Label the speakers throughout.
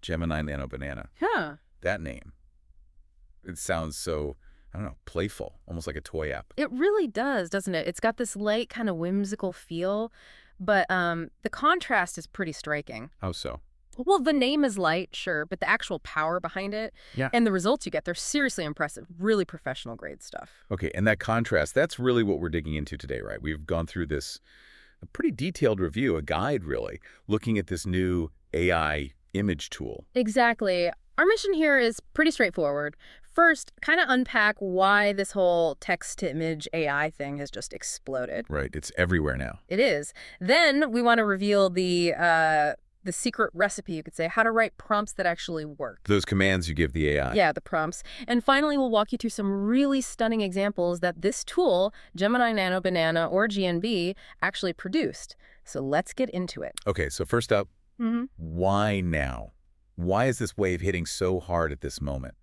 Speaker 1: Gemini Nano Banana.
Speaker 2: Huh.
Speaker 1: That name. It sounds so, I don't know, playful, almost like a toy app.
Speaker 2: It really does, doesn't it? It's got this light, kind of whimsical feel, but the contrast is pretty striking.
Speaker 1: How so?
Speaker 2: Well, the name is light, sure, but the actual power behind it
Speaker 1: Yeah.
Speaker 2: and the results you get, they're seriously impressive. Really professional grade stuff.
Speaker 1: Okay, and that contrast, that's really what we're digging into today, right? We've gone through this a pretty detailed review, a guide really, looking at this new AI image tool.
Speaker 2: Exactly. Our mission here is pretty straightforward. First, kind of unpack why this whole text-to-image AI thing has just exploded.
Speaker 1: Right, it's everywhere now.
Speaker 2: It is. Then we want to reveal the secret recipe, you could say, how to write prompts that actually work.
Speaker 1: Those commands you give the AI.
Speaker 2: Yeah, the prompts. And finally, we'll walk you through some really stunning examples that this tool, Gemini Nano Banana or GNB, actually produced. So let's get into it.
Speaker 1: Okay, so first up, why now? Why is this wave hitting so hard at this moment?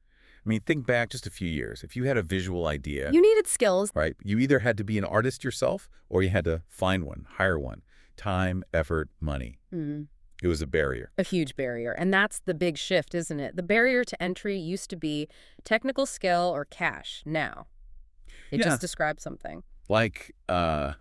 Speaker 1: I mean, think back just a few years. If you had a visual idea,
Speaker 2: You needed skills.
Speaker 1: right, you either had to be an artist yourself or you had to find one, hire one. Time, effort, money. It was a barrier.
Speaker 2: A huge barrier. And that's the big shift, isn't it? The barrier to entry used to be technical skill or cash. Now, it
Speaker 1: Yeah.
Speaker 2: just describes something.
Speaker 1: Like a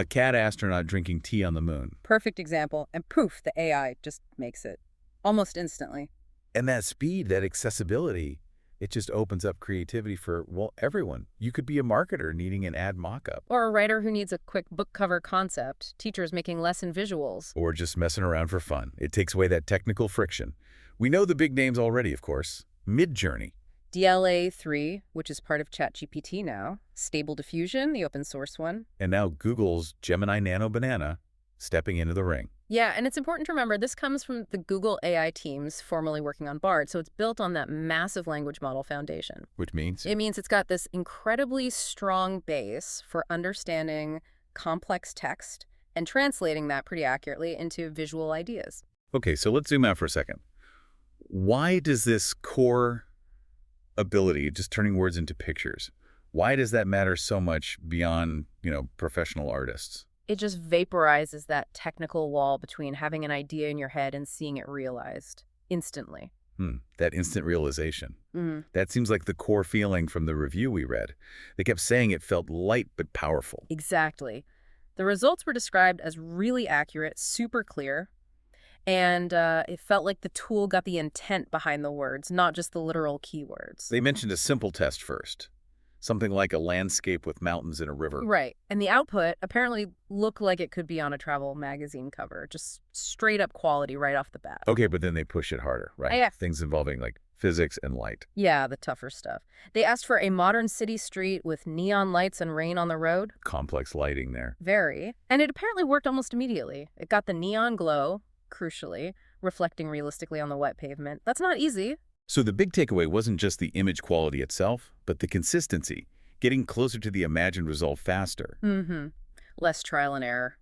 Speaker 1: cat astronaut drinking tea on the moon.
Speaker 2: Perfect example. And poof, the AI just makes it almost instantly.
Speaker 1: And that speed, that accessibility, it just opens up creativity for, well, everyone. You could be a marketer needing an ad mock-up.
Speaker 2: Or a writer who needs a quick book cover concept. Teachers making lesson visuals.
Speaker 1: Or just messing around for fun. It takes away that technical friction. We know the big names already, of course. Midjourney.
Speaker 2: DALL-E, which is part of ChatGPT now. Stable Diffusion, the open source one.
Speaker 1: And now Google's Gemini Nano Banana stepping into the ring.
Speaker 2: Yeah, and it's important to remember this comes from the Google AI teams formerly working on Bard, so it's built on that massive language model foundation.
Speaker 1: Which means?
Speaker 2: It means it's got this incredibly strong base for understanding complex text and translating that pretty accurately into visual ideas.
Speaker 1: Okay, so let's zoom out for a second. Why does this core ability, just turning words into pictures, why does that matter so much beyond, professional artists?
Speaker 2: It just vaporizes that technical wall between having an idea in your head and seeing it realized instantly.
Speaker 1: That instant realization. That seems like the core feeling from the review we read. They kept saying it felt light but powerful.
Speaker 2: Exactly. The results were described as really accurate, super clear, and it felt like the tool got the intent behind the words, not just the literal keywords.
Speaker 1: They mentioned a simple test first. Something like a landscape with mountains and a river.
Speaker 2: Right. And the output apparently looked like it could be on a travel magazine cover. Just straight up quality right off the bat.
Speaker 1: Okay, but then they push it harder, right?
Speaker 2: Yeah.
Speaker 1: Things involving like physics and light.
Speaker 2: Yeah, the tougher stuff. They asked for a modern city street with neon lights and rain on the road.
Speaker 1: Complex lighting there.
Speaker 2: Very. And it apparently worked almost immediately. It got the neon glow, crucially, reflecting realistically on the wet pavement. That's not easy.
Speaker 1: So the big takeaway wasn't just the image quality itself, but the consistency, getting closer to the imagined result faster.
Speaker 2: Less trial and error.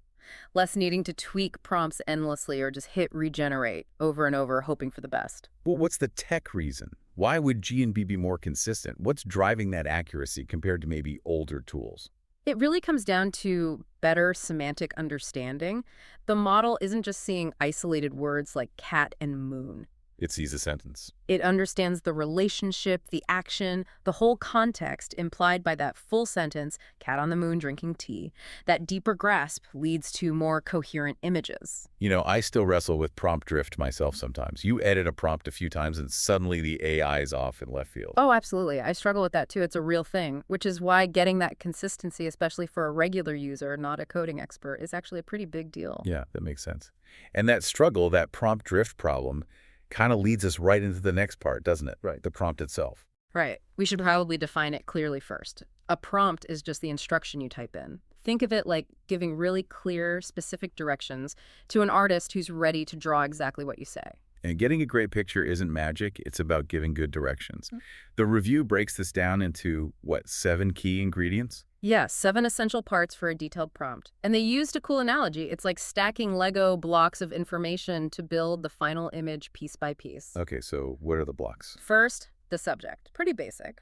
Speaker 2: Less needing to tweak prompts endlessly or just hit regenerate over and over, hoping for the best.
Speaker 1: Well, what's the tech reason? Why would G&B be more consistent? What's driving that accuracy compared to maybe older tools?
Speaker 2: It really comes down to better semantic understanding. The model isn't just seeing isolated words like cat and moon.
Speaker 1: It sees a sentence.
Speaker 2: It understands the relationship, the action, the whole context implied by that full sentence, cat on the moon drinking tea. That deeper grasp leads to more coherent images.
Speaker 1: I still wrestle with prompt drift myself sometimes. You edit a prompt a few times and suddenly the AI is off in left field.
Speaker 2: Oh, absolutely. I struggle with that too. It's a real thing, which is why getting that consistency, especially for a regular user, not a coding expert, is actually a pretty big deal.
Speaker 1: Yeah, that makes sense. And that struggle, that prompt drift problem, kind of leads us right into the next part, doesn't it? Right. The prompt itself.
Speaker 2: Right. We should probably define it clearly first. A prompt is just the instruction you type in. Think of it like giving really clear, specific directions to an artist who's ready to draw exactly what you say.
Speaker 1: And getting a great picture isn't magic. It's about giving good directions. The review breaks this down into, 7 key ingredients?
Speaker 2: Yeah, 7 essential parts for a detailed prompt. And they used a cool analogy. It's like stacking Lego blocks of information to build the final image piece by piece.
Speaker 1: Okay, so what are the blocks?
Speaker 2: First, the subject. Pretty basic.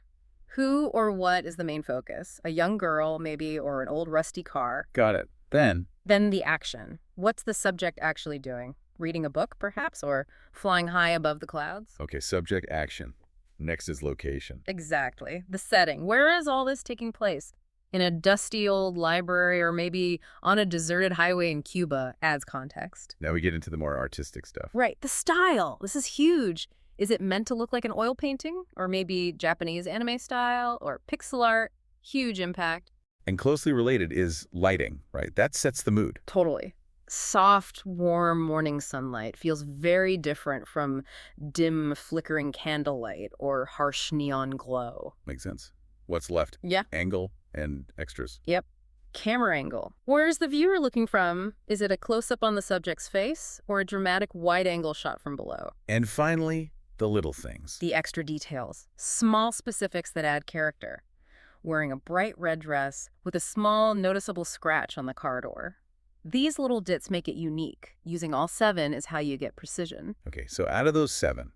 Speaker 2: Who or what is the main focus? A young girl, maybe, or an old rusty car.
Speaker 1: Got it. Then
Speaker 2: Then the action. What's the subject actually doing? Reading a book, perhaps, or flying high above the clouds.
Speaker 1: Okay, subject, action. Next is location.
Speaker 2: Exactly. The setting. Where is all this taking place? In a dusty old library or maybe on a deserted highway in Cuba adds context.
Speaker 1: Now we get into the more artistic stuff.
Speaker 2: Right. The style. This is huge. Is it meant to look like an oil painting? Or maybe Japanese anime style? Or pixel art? Huge impact.
Speaker 1: And closely related is lighting, right? That sets the mood.
Speaker 2: Totally. Soft, warm morning sunlight feels very different from dim, flickering candlelight or harsh neon glow.
Speaker 1: Makes sense. What's left?
Speaker 2: Yeah.
Speaker 1: Angle and extras.
Speaker 2: Yep. Camera angle. Where's the viewer looking from? Is it a close-up on the subject's face or a dramatic wide-angle shot from below?
Speaker 1: And finally, the little things.
Speaker 2: The extra details. Small specifics that add character. Wearing a bright red dress with a small, noticeable scratch on the car door. These little dits make it unique. Using all 7 is how you get precision.
Speaker 1: Okay, so out of those 7,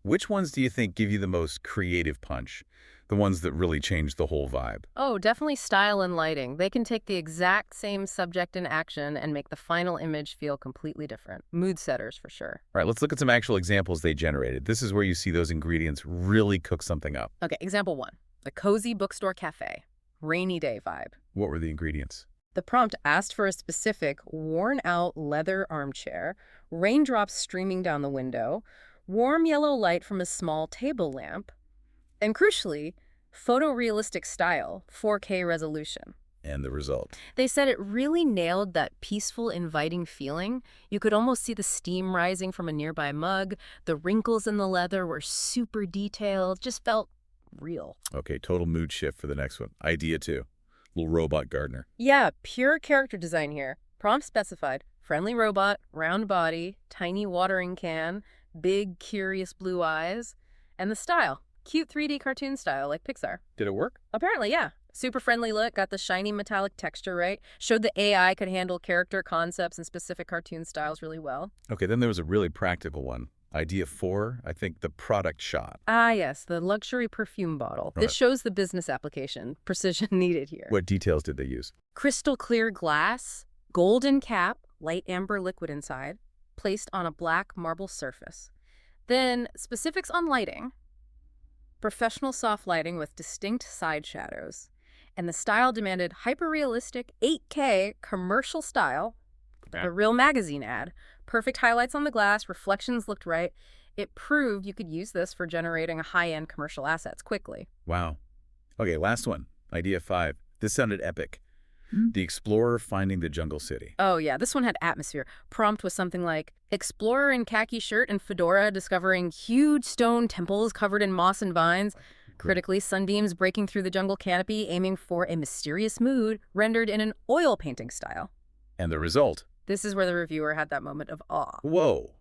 Speaker 1: which ones do you think give you the most creative punch? The ones that really change the whole vibe?
Speaker 2: Oh, definitely style and lighting. They can take the exact same subject and action and make the final image feel completely different. Mood setters, for sure.
Speaker 1: All right, let's look at some actual examples they generated. This is where you see those ingredients really cook something up.
Speaker 2: Okay, example 1. The cozy bookstore cafe. Rainy day vibe.
Speaker 1: What were the ingredients?
Speaker 2: The prompt asked for a specific, worn-out leather armchair, raindrops streaming down the window, warm yellow light from a small table lamp, and crucially, photorealistic style, 4K resolution.
Speaker 1: And the result?
Speaker 2: They said it really nailed that peaceful, inviting feeling. You could almost see the steam rising from a nearby mug. The wrinkles in the leather were super detailed, just felt real.
Speaker 1: Okay, total mood shift for the next one. Idea 2. Little robot gardener.
Speaker 2: Yeah, pure character design here. Prompt specified. Friendly robot, round body, tiny watering can, big, curious blue eyes, and the style. Cute 3D cartoon style, like Pixar.
Speaker 1: Did it work?
Speaker 2: Apparently, yeah. Super friendly look, got the shiny metallic texture right, showed the AI could handle character concepts and specific cartoon styles really well.
Speaker 1: Okay, then there was a really practical one. Idea 4, I think the product shot.
Speaker 2: Ah, yes, the luxury perfume bottle.
Speaker 1: Right.
Speaker 2: This shows the business application. Precision needed here.
Speaker 1: What details did they use?
Speaker 2: Crystal clear glass, golden cap, light amber liquid inside, placed on a black marble surface. Then specifics on lighting. Professional soft lighting with distinct side shadows. And the style demanded hyper-realistic 8K commercial style, like a real magazine ad. Perfect highlights on the glass, reflections looked right. It proved you could use this for generating high-end commercial assets quickly.
Speaker 1: Wow. Okay, last one. Idea 5. This sounded epic. The explorer finding the jungle city.
Speaker 2: Oh yeah, this one had atmosphere. Prompt was something like, explorer in khaki shirt and fedora discovering huge stone temples covered in moss and vines. Critically, sunbeams breaking through the jungle canopy, aiming for a mysterious mood rendered in an oil painting style.
Speaker 1: And the result?
Speaker 2: This is where the reviewer had that moment of awe.
Speaker 1: Whoa.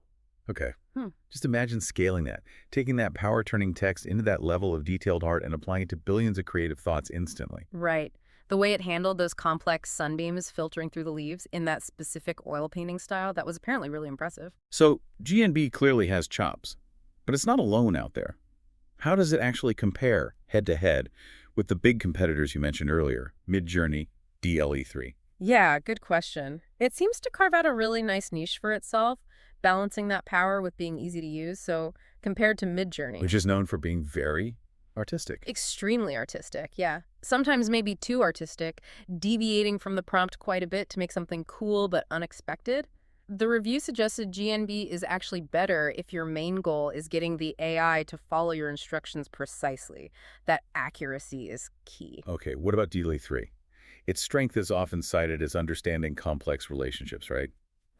Speaker 1: Okay.
Speaker 2: Hmm.
Speaker 1: Just imagine scaling that, taking that power-turning text into that level of detailed art and applying it to billions of creative thoughts instantly.
Speaker 2: Right. The way it handled those complex sunbeams filtering through the leaves in that specific oil painting style, that was apparently really impressive.
Speaker 1: So GNB clearly has chops, but it's not alone out there. How does it actually compare head-to-head with the big competitors you mentioned earlier, Midjourney, DALL-E.
Speaker 2: Yeah, good question. It seems to carve out a really nice niche for itself, balancing that power with being easy to use. So compared to Midjourney,
Speaker 1: Which is known for being very artistic.
Speaker 2: extremely artistic, yeah. Sometimes maybe too artistic, deviating from the prompt quite a bit to make something cool but unexpected. The review suggested GNB is actually better if your main goal is getting the AI to follow your instructions precisely. That accuracy is key.
Speaker 1: Okay, what about DALL-E. Its strength is often cited as understanding complex relationships, right?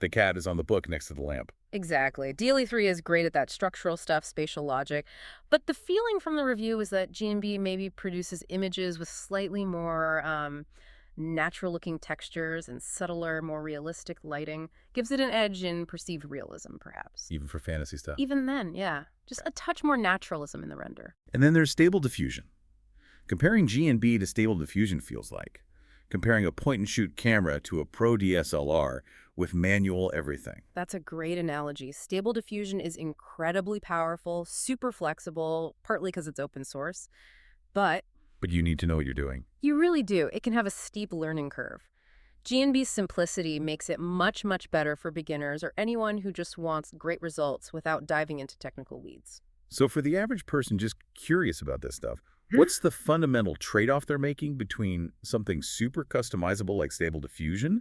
Speaker 1: The cat is on the book next to the lamp.
Speaker 2: Exactly. DALL-E is great at that structural stuff, spatial logic. But the feeling from the review is that GNB maybe produces images with slightly more natural-looking textures and subtler, more realistic lighting. Gives it an edge in perceived realism, perhaps.
Speaker 1: Even for fantasy stuff.
Speaker 2: Even then, yeah. Just a touch more naturalism in the render.
Speaker 1: And then there's Stable Diffusion. Comparing GNB to Stable Diffusion feels like comparing a point-and-shoot camera to a pro DSLR with manual everything.
Speaker 2: That's a great analogy. Stable Diffusion is incredibly powerful, super flexible, partly because it's open source. But
Speaker 1: you need to know what you're doing.
Speaker 2: you really do. It can have a steep learning curve. G&B's simplicity makes it much, much better for beginners or anyone who just wants great results without diving into technical weeds.
Speaker 1: So for the average person just curious about this stuff, what's the fundamental trade-off they're making between something super customizable like Stable Diffusion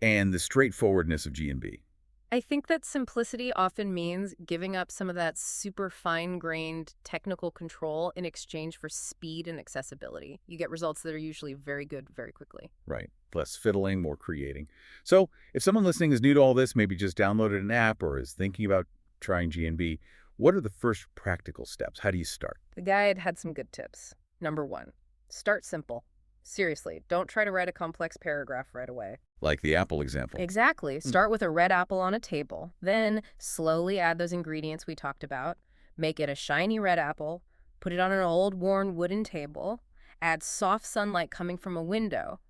Speaker 1: and the straightforwardness of G&B?
Speaker 2: I think that simplicity often means giving up some of that super fine-grained technical control in exchange for speed and accessibility. You get results that are usually very good very quickly.
Speaker 1: Right. Less fiddling, more creating. So if someone listening is new to all this, maybe just downloaded an app or is thinking about trying G&B, what are the first practical steps? How do you start?
Speaker 2: The guide had some good tips. Number 1, start simple. Seriously, don't try to write a complex paragraph right away.
Speaker 1: Like the Apple example.
Speaker 2: Exactly. Start with a red apple on a table, then slowly add those ingredients we talked about. Make it a shiny red apple, put it on an old worn wooden table, add soft sunlight coming from a window,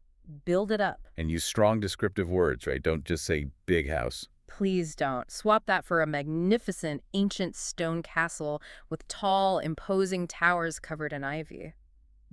Speaker 2: build it up.
Speaker 1: And use strong descriptive words, right? Don't just say big house.
Speaker 2: Please don't. Swap that for a magnificent ancient stone castle with tall, imposing towers covered in ivy.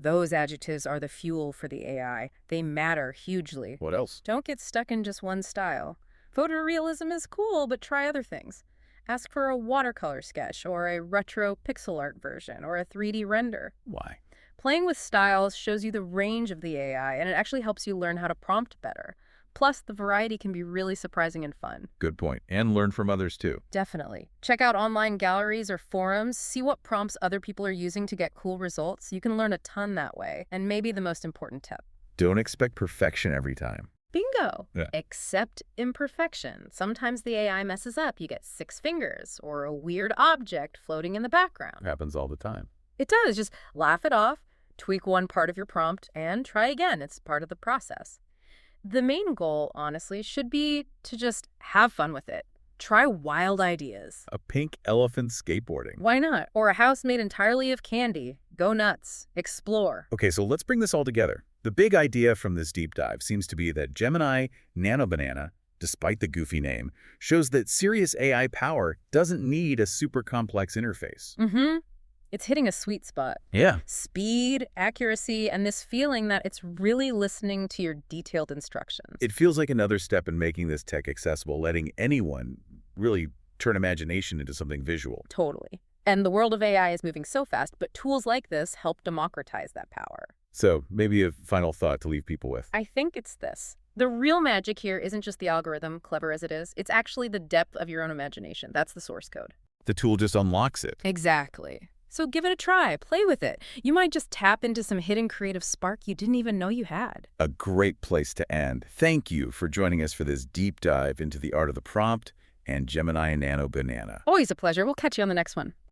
Speaker 2: Those adjectives are the fuel for the AI. They matter hugely.
Speaker 1: What else?
Speaker 2: Don't get stuck in just one style. Photorealism is cool, but try other things. Ask for a watercolor sketch, or a retro pixel art version, or a 3D render.
Speaker 1: Why?
Speaker 2: Playing with styles shows you the range of the AI, and it actually helps you learn how to prompt better. Plus, the variety can be really surprising and fun.
Speaker 1: Good point. And learn from others, too.
Speaker 2: Definitely. Check out online galleries or forums. See what prompts other people are using to get cool results. You can learn a ton that way. And maybe the most important tip.
Speaker 1: Don't expect perfection every time.
Speaker 2: Bingo!
Speaker 1: Yeah.
Speaker 2: Accept imperfection. Sometimes the AI messes up. You get 6 fingers or a weird object floating in the background.
Speaker 1: Happens all the time.
Speaker 2: It does. Just laugh it off, tweak one part of your prompt, and try again. It's part of the process. The main goal, honestly, should be to just have fun with it. Try wild ideas.
Speaker 1: A pink elephant skateboarding.
Speaker 2: Why not? Or a house made entirely of candy. Go nuts. Explore.
Speaker 1: Okay, so let's bring this all together. The big idea from this deep dive seems to be that Gemini Nano Banana, despite the goofy name, shows that serious AI power doesn't need a super complex interface.
Speaker 2: It's hitting a sweet spot.
Speaker 1: Yeah.
Speaker 2: Speed, accuracy, and this feeling that it's really listening to your detailed instructions.
Speaker 1: It feels like another step in making this tech accessible, letting anyone really turn imagination into something visual.
Speaker 2: Totally. And the world of AI is moving so fast, but tools like this help democratize that power.
Speaker 1: So maybe a final thought to leave people with.
Speaker 2: I think it's this. The real magic here isn't just the algorithm, clever as it is. It's actually the depth of your own imagination. That's the source code.
Speaker 1: The tool just unlocks it.
Speaker 2: Exactly. So give it a try. Play with it. You might just tap into some hidden creative spark you didn't even know you had.
Speaker 1: A great place to end. Thank you for joining us for this deep dive into the art of the prompt and Gemini Nano Banana.
Speaker 2: Always a pleasure. We'll catch you on the next one.